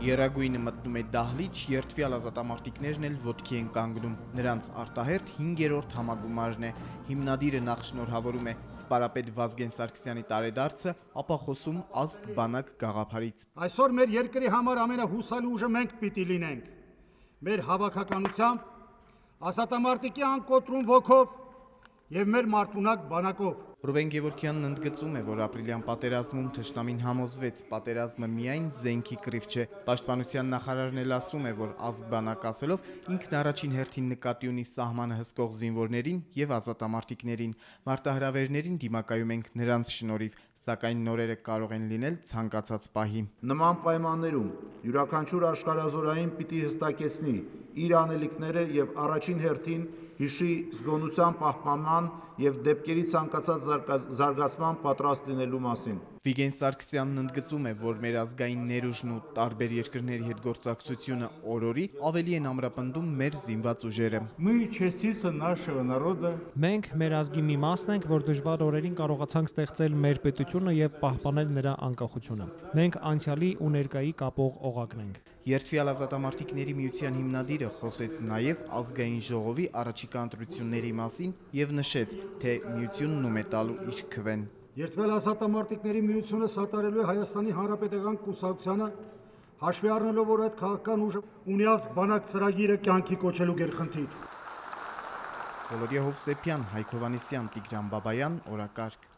Եռագույնը մտնում է դահլիճ, երդվյալ ազատամարտիկներն էլ ոտքի են կանգնում։ Նրանց արտահերթ 5-րդ համագումարն է։ Հիմնադիրը նախ շնորհավորում է սպարապետ Վազգեն Սարգսյանի տարեդարձը, ապա խոսում ազգ բանակ գաղափարից։ Այսօր մեր երկրի համար ամենահուսալի ուժը մենք պիտի լինենք։ Մեր հավաքականությամբ, ազատամարտիկի անկոտրում ոգով եւ մեր մարդունակ բանակով։ Ռուբեն Գևորգյանն ընդգծում է, որ ապրիլյան պատերազմում թշնամին համոզվեց, պատերազմը միայն զենքի կռիվ չէ։ Պաշտպանության նախարարն էլ ասում է, որ ազգ բանակ ասելով ինքն առաջին հերթին նկատի ունի սահմանը հսկող զինվորներին եւ ազատամարտիկներին։ Մարտահրավերներին դիմակայում ենք նրանց շնորհիվ, սակայն նորերը կարող են լինել ցանկացած պահի։ Նման պայմաններում յուրաքանչյուր աշխարհազորային պիտի հստակեցնի իր անելիքները եւ առաջին հերթին հիշի զգոնության պահպանման եւ դեպքերի ցանկացած զարգացման պատրաստ լինելու մասին։ Վիգեն Սարգսյանն ընդգծում է, որ մեր ազգային ներուժն ու տարբեր երկրների հետ գործակցությունը օրորի ավելի են ամրապնդում մեր զինված ուժերը։ Մենք մեր ազգի մի մասն ենք, որ դժվար օրերին կարողացանք ստեղծել մեր պետությունը եւ պահպանել նրա անկախությունը։ Մենք անցյալի ու ներկայի կապող օղակն ենք։ Երդվյալ ազատամարտիկների միության հիմնադիրը խոսեց նաև ազգային ժողովի առաջիկա ընտրությունների մասին եւ նշեց, թե միությունն ու մետալու իր քվեն։ Երդվյալ ազատամարտիկների միությունը սատարելու է Հայաստանի Հանրապետական կուսակցությանը, հաշվի առնելով, որ այդ քաղաքական ուժը ունի ազգ բանակ ծրագիրը կյանքի կոչելու գերխնդիր։ Վոլոդիա Հովսեփյան, Հայկ Հովհաննիսյան, Տիգրան Բաբայան, օրակարգ։